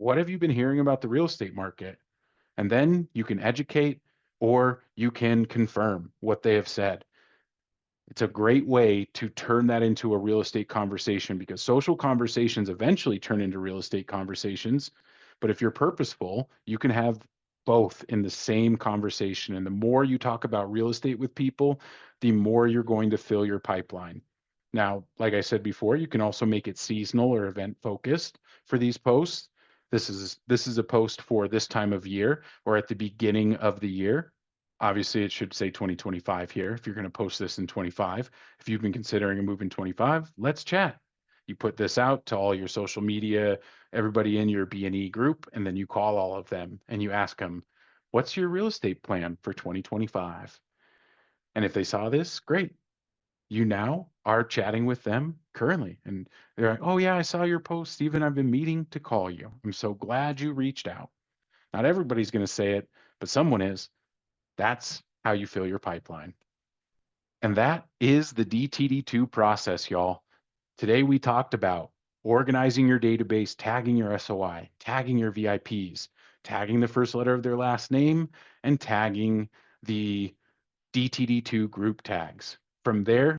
what have you been hearing about the real estate market? And then you can educate or you can confirm what they have said. It's a great way to turn that into a real estate conversation because social conversations eventually turn into real estate conversations. But if you're purposeful, you can have both in the same conversation. And the more you talk about real estate with people, the more you're going to fill your pipeline. Now, like I said before, you can also make it seasonal or event focused for these posts. This is a post for this time of year or at the beginning of the year. Obviously, it should say 2025 here if you're going to post this in 25. If you've been considering a move in 25, let's chat. You put this out to all your social media, everybody in your B&E group, and then you call all of them and you ask them, what's your real estate plan for 2025? And if they saw this, great. You now are chatting with them currently. And they're like, oh, yeah, I saw your post, Stephen. I've been meaning to call you. I'm so glad you reached out. Not everybody's going to say it, but someone is. That's how you fill your pipeline. And that is the DTD2 process, y'all. Today we talked about organizing your database, tagging your SOI, tagging your VIPs, tagging the first letter of their last name, and tagging the DTD2 group tags. From there,